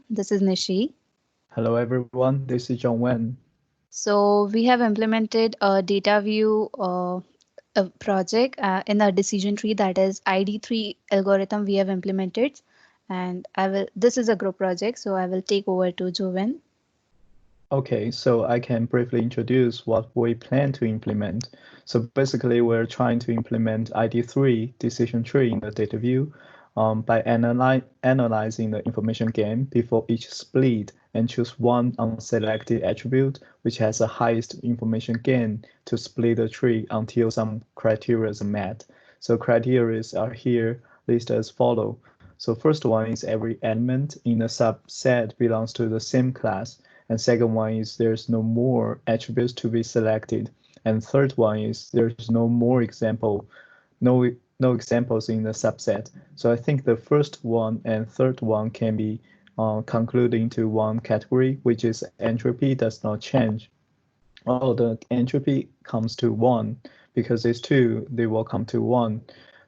This is Nishi. Hello everyone, this is John Wen. So we have implemented a DataView a project in a decision tree, that is ID3 algorithm we have implemented. And this is a group project, so I will take over to Joven. Okay, so I can briefly introduce what we plan to implement. So basically, we're trying to implement ID3 decision tree in the data view by analyzing the information gain before each split and choose one unselected attribute which has the highest information gain to split the tree until some criteria is met. So criteria are here listed as follow. So first one is every element in a subset belongs to the same class. And second one is there's no more attributes to be selected. And third one is there's no examples in the subset. So I think the first one and third one can be concluded into one category, which is entropy does not change. Oh, the entropy comes to 1 because these two, they will come to 1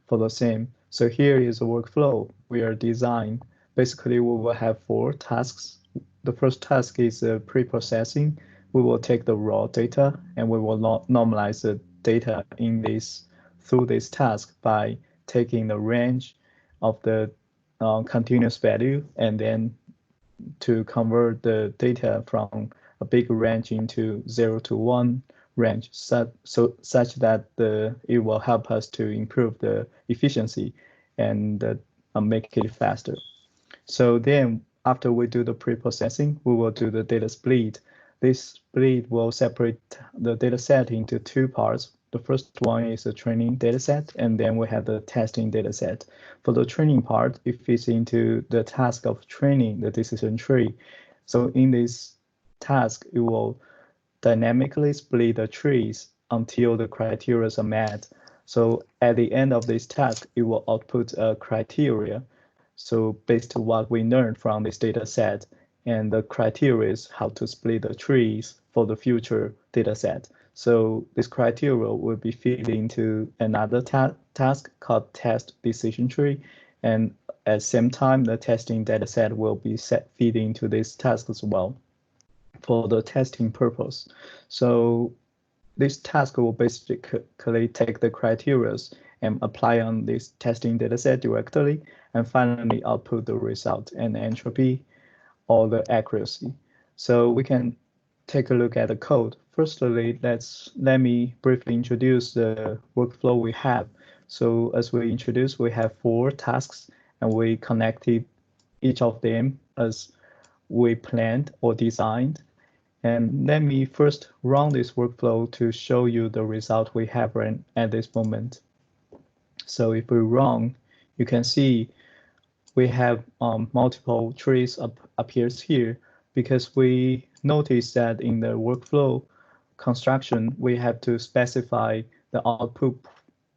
for the same. So here is a workflow we are designing. Basically, we will have 4 tasks. The first task is pre-processing. We will take the raw data and we will normalize the data in this through this task by taking the range of the continuous value and then to convert the data from a big range into 0 to 1 range such that it will help us to improve the efficiency and make it faster. So then after we do the pre-processing, we will do the data split. This split will separate the data set into 2 parts. The first one is a training data set, and then we have the testing data set. For the training part, it fits into the task of training the decision tree. So in this task, it will dynamically split the trees until the criteria are met. So at the end of this task, it will output a criteria. So based on what we learned from this data set, and the criteria is how to split the trees for the future data set. So this criteria will be fed into another task called test decision tree. And at the same time, the testing data set will be fed into this task as well for the testing purpose. So this task will basically take the criteria and apply on this testing dataset directly, and finally output the result and entropy or the accuracy. So we can take a look at the code. Firstly, let me briefly introduce the workflow we have. So as we introduced, we have 4 tasks, and we connected each of them as we planned or designed. And let me first run this workflow to show you the result we have at this moment. So if we run, you can see we have multiple trees appears here because we noticed that in the workflow construction, we have to specify the output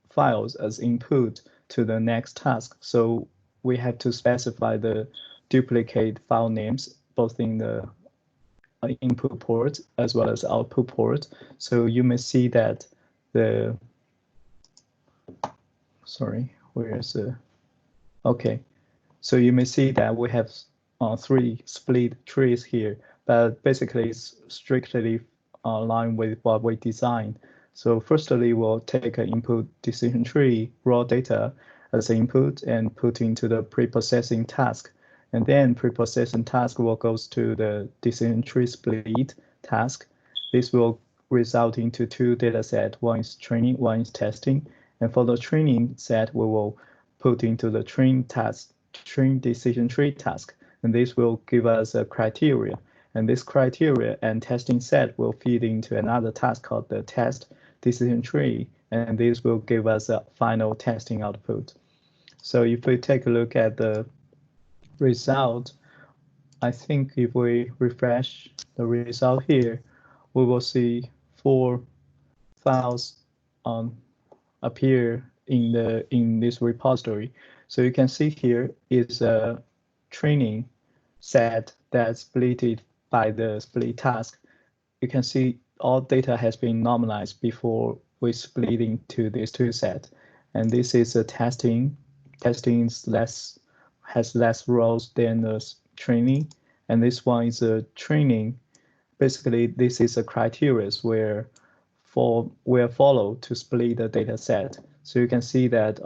files as input to the next task. So we have to specify the duplicate file names both in the input port as well as output port. So you may see that okay. So you may see that we have 3 split trees here, but basically it's strictly aligned with what we designed. So firstly, we'll take an input decision tree raw data as input and put into the pre-processing task. And then pre-processing task will go to the decision tree split task. This will result into 2 data sets. One is training, one is testing. And for the training set, we will put into the train decision tree task. And this will give us a criteria. And this criteria and testing set will feed into another task called the test decision tree. And this will give us a final testing output. So if we take a look at the result, I think if we refresh the result here, we will see 4 files appear in this repository. So you can see here is a training set that's splitted by the split task. You can see all data has been normalized before we split into these 2 sets. And this is a testing. Testing is has less rows than the training. and this one is a training. Basically, this is a criteria where follow to split the data set. So you can see that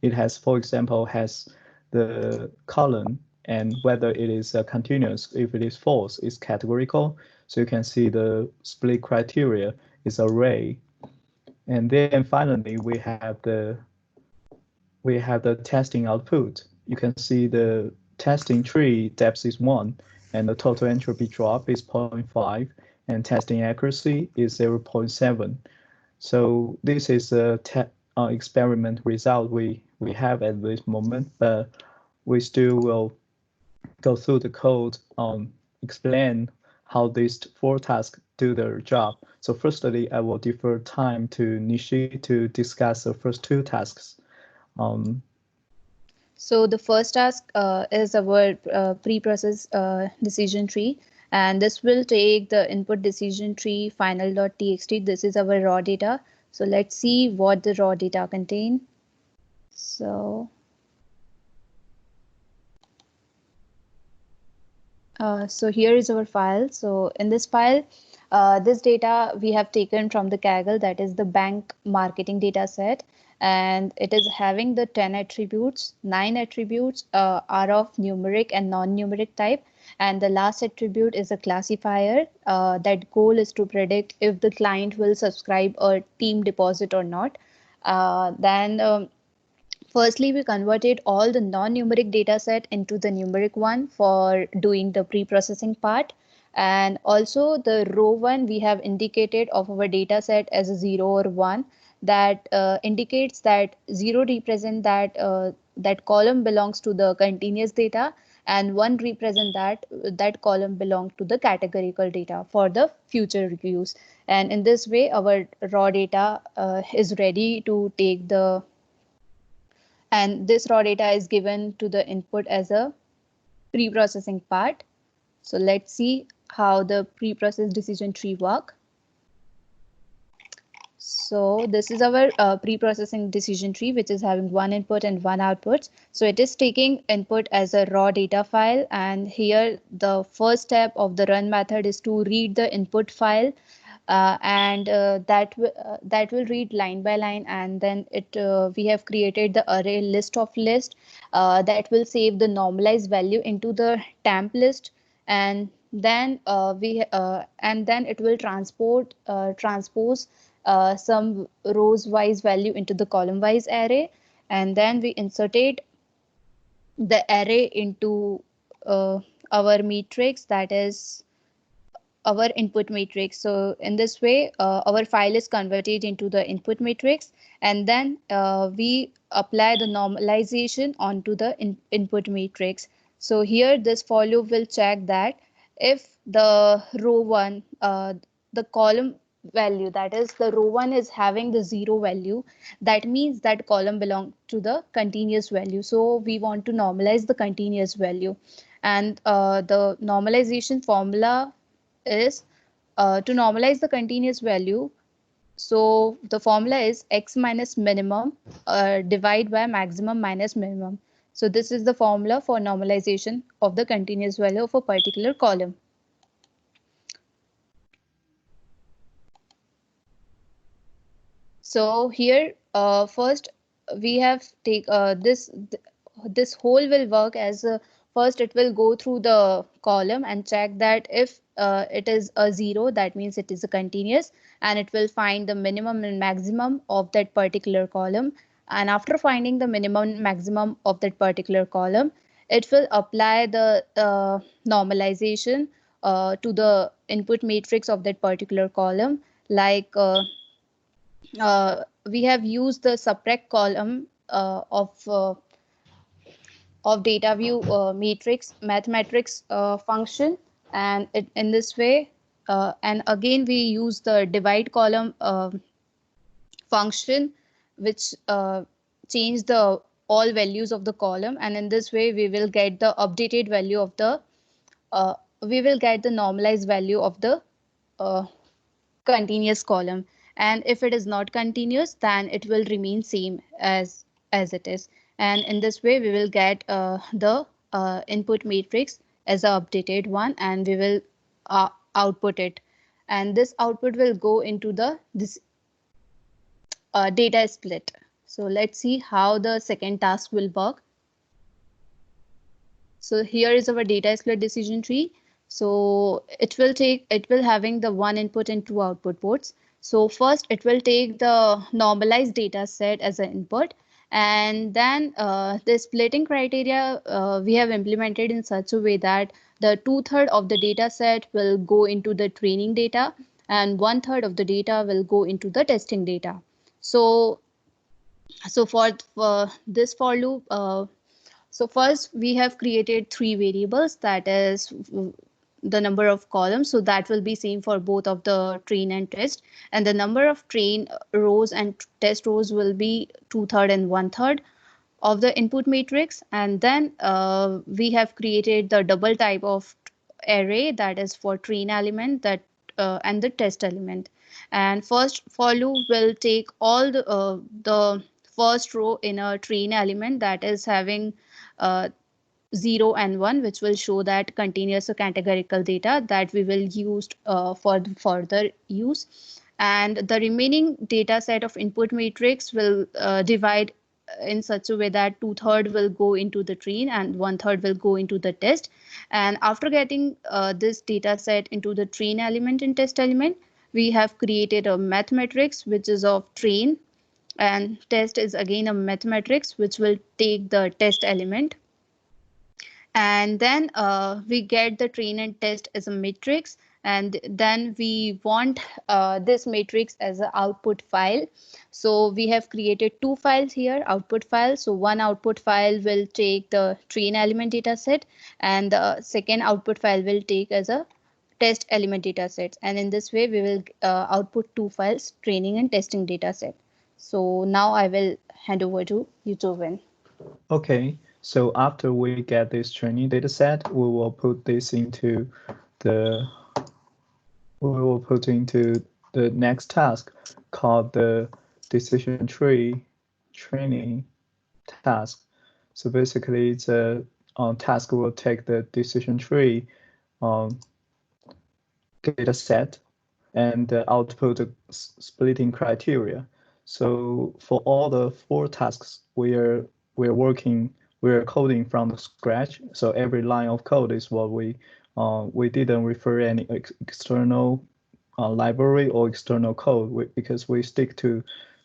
it has, for example, has the column and whether it is continuous. If it is false, it's categorical. So you can see the split criteria is array. And then finally, we have the testing output. You can see the testing tree depth is 1, and the total entropy drop is 0.5, and testing accuracy is 0.7. So this is a experiment result we have at this moment, but we still will go through the code, explain how these 4 tasks do their job. So firstly, I will defer time to Nishi to discuss the first 2 tasks. So the first task is our pre-process decision tree, and this will take the input decision tree final.txt. This is our raw data. So let's see what the raw data contain. So here is our file. So in this file, this data we have taken from the Kaggle, that is the bank marketing data set, and it is having the 10 attributes. 9 attributes are of numeric and non-numeric type, and the last attribute is a classifier. That goal is to predict if the client will subscribe a team deposit or not. Firstly, we converted all the non-numeric data set into the numeric one for doing the pre-processing part. And also the row one we have indicated of our data set as a 0 or 1. That indicates that 0 represent that that column belongs to the continuous data, and 1 represent that column belongs to the categorical data for the future use. And in this way, our raw data is ready to take the, and this raw data is given to the input as a pre-processing part. So let's see how the pre-process decision tree work. So this is our pre-processing decision tree, which is having 1 input and 1 output. So it is taking input as a raw data file, and here the first step of the run method is to read the input file, and that will read line by line, and then we have created the array list of list that will save the normalized value into the temp list, and then it will transpose some rows wise value into the column wise array, and then we inserted the array into our matrix, that is our input matrix. So in this way, our file is converted into the input matrix, and then we apply the normalization onto the input matrix. So here this for loop will check that if the row one, the column value, that is the row one is having the 0 value, that means that column belongs to the continuous value. So we want to normalize the continuous value, and the normalization formula is to normalize the continuous value. So the formula is x minus minimum divide by maximum minus minimum. So this is the formula for normalization of the continuous value of a particular column. So here first we have take this whole will work as first it will go through the column and check that if it is a 0, that means it is a continuous, and it will find the minimum and maximum of that particular column. And after finding the minimum maximum of that particular column, it will apply the normalization to the input matrix of that particular column. Like we have used the subtract column of DATAVIEW matrix mathematics function, and in this way, and again we use the divide column function, which change the all values of the column, and in this way we will get the updated value of the we will get the normalized value of the continuous column. And if it is not continuous, then it will remain same as it is, and in this way we will get the input matrix as an updated one, and we will output it. And this output will go into this data split. So let's see how the second task will work. So here is our data split decision tree. So it will having the one input and two output ports. So first it will take the normalized data set as an input, and then the splitting criteria we have implemented in such a way that the 2/3 of the data set will go into the training data and 1/3 of the data will go into the testing data. So for this for loop, so first we have created three variables, that is the number of columns. So that will be same for both of the train and test. And the number of train rows and test rows will be 2/3 and 1/3 of the input matrix. And then we have created the double type of array, that is for train element that and the test element. And first for loop will take all the first row in a train element that is having 0 and 1, which will show that continuous or categorical data that we will use for further use. And the remaining data set of input matrix will divide in such a way that 2/3 will go into the train and 1/3 will go into the test. And after getting this data set into the train element and test element, we have created a math matrix which is of train, and test is again a math matrix which will take the test element. And then we get the train and test as a matrix, and then we want this matrix as an output file. So we have created two files here, output file. So one output file will take the train element data set, and the second output file will take as a test element data sets. And in this way we will output two files, training and testing data set. So now I will hand over to you, Jovin. Okay, so after we get this training data set, we will put this into the next task called the decision tree training task. So basically, it's a task will take the decision tree data set and output the splitting criteria. So for all the four tasks, we're coding from scratch. So every line of code is what we didn't refer any external library or external code because we stick to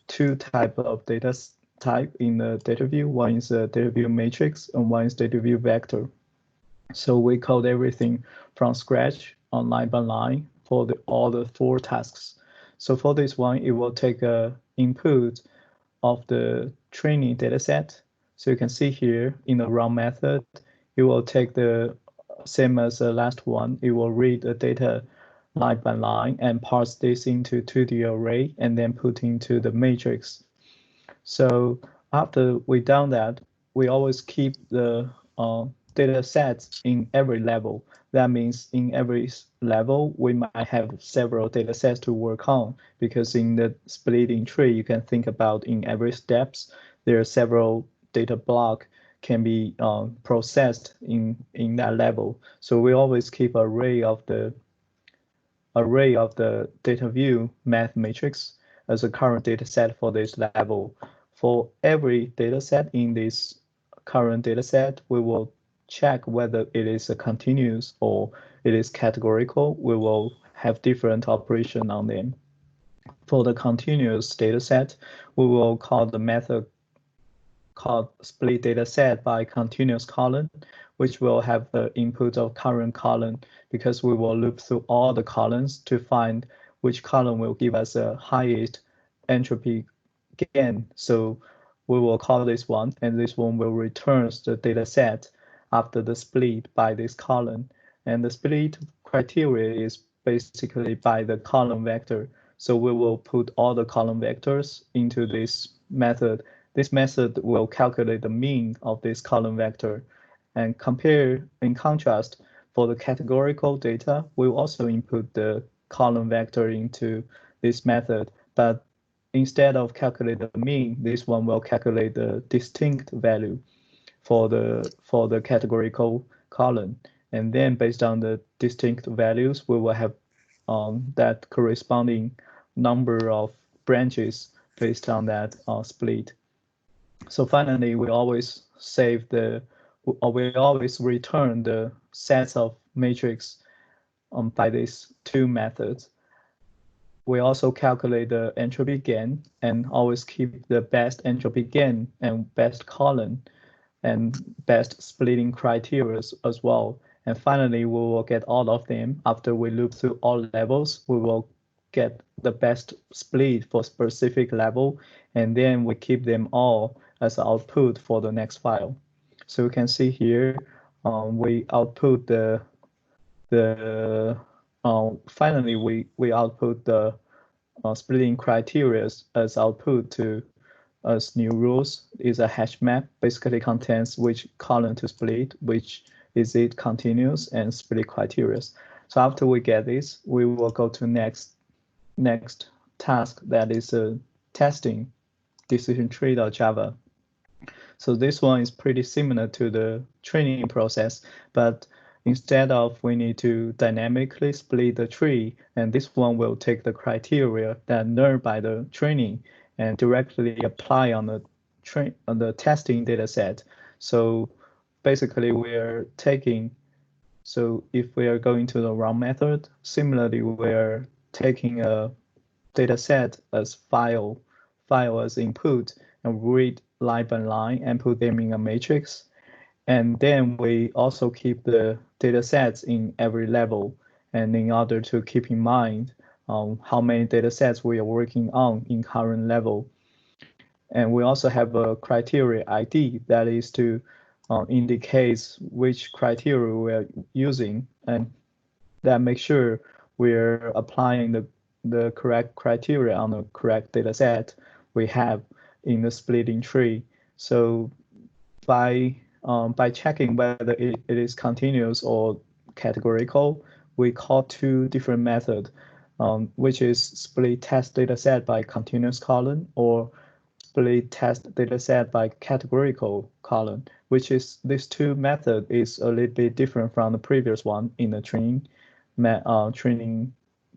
two type of data type in the DATAVIEW. One is a DATAVIEW matrix and one is DATAVIEW vector. So we code everything from scratch on line by line for all the four tasks. So for this one, it will take a input of the training data set. So you can see here in the run method, it will take the same as the last one. It will read the data line by line and parse this into 2D array and then put into the matrix. So after we done that, we always keep the data sets in every level. That means in every level, we might have several data sets to work on, because in the splitting tree, you can think about in every steps, there are several data block can be processed in that level. So we always keep array of the DATAVIEW math matrix as a current data set for this level. For every data set in this current data set, we will check whether it is a continuous or it is categorical. We will have different operation on them. For the continuous data set, we will call the method called split data set by continuous column, which will have the input of current column, because we will loop through all the columns to find which column will give us the highest entropy gain. So we will call this one, and this one will return the data set after the split by this column. And the split criteria is basically by the column vector. So we will put all the column vectors into this method. This method will calculate the mean of this column vector and compare. In contrast, for the categorical data, we'll also input the column vector into this method, but instead of calculate the mean, this one will calculate the distinct value for the categorical column. And then based on the distinct values, we will have that corresponding number of branches based on that split. So finally, we always save the, or we always return the sets of matrix by these two methods. We also calculate the entropy gain and always keep the best entropy gain and best column and best splitting criteria as well. And finally, we will get all of them. After we loop through all levels, we will get the best split for specific level, and then we keep them all as output for the next file. So you can see here, we output finally we output the splitting criteria as output to as new rules is a hash map, basically contains which column to split, which is it continuous and split criteria. So after we get this, we will go to next task, that is testing decision tree.java. So this one is pretty similar to the training process, but instead of we need to dynamically split the tree, and this one will take the criteria that learned by the training and directly apply on the testing data set. So basically we're taking, so if we are going to the run method, similarly we're taking a data set as file as input and read line by line and put them in a matrix. And then we also keep the data sets in every level. And in order to keep in mind how many data sets we are working on in current level. And we also have a criteria ID that is to indicate which criteria we are using, and that makes sure we're applying the correct criteria on the correct data set we have in the splitting tree. So by checking whether it is continuous or categorical, we call two different methods, which is split test data set by continuous column or split test data set by categorical column, which is this two method is a little bit different from the previous one in the training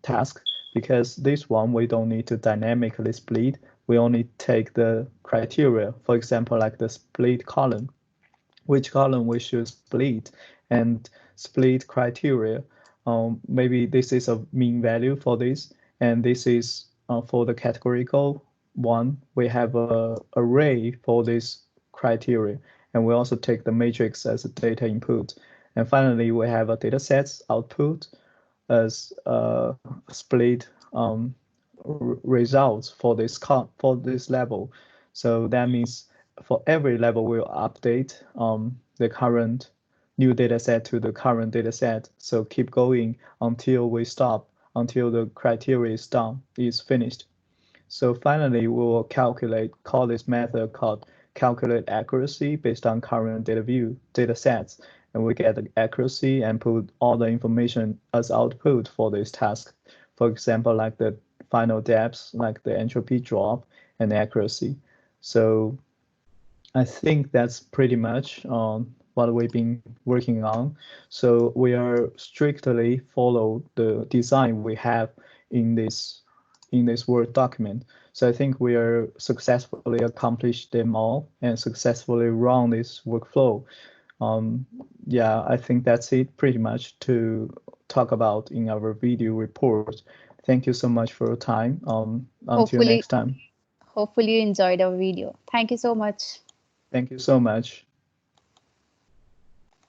task, because this one we don't need to dynamically split. We only take the criteria, for example, like the split column, which column we should split, and split criteria. Maybe this is a mean value for this, and this is for the categorical one. We have a array for this criteria, and we also take the matrix as a data input. And finally, we have a data sets output as split results for this level. So that means for every level, we'll update the current new data set to the current data set. So keep going until we stop, until the criteria is done, is finished. So finally, we will call this method called calculate accuracy based on current DATAVIEW data sets. And we get the accuracy and put all the information as output for this task. For example, like the final depths, like the entropy drop and accuracy. So I think that's pretty much what we've been working on. So we are strictly follow the design we have in this Word document. So I think we are successfully accomplished them all and successfully run this workflow. Yeah, I think that's it pretty much to talk about in our video report. Thank you so much for your time. Until Hopefully, next time. hopefully you enjoyed our video. Thank you so much. Thank you so much.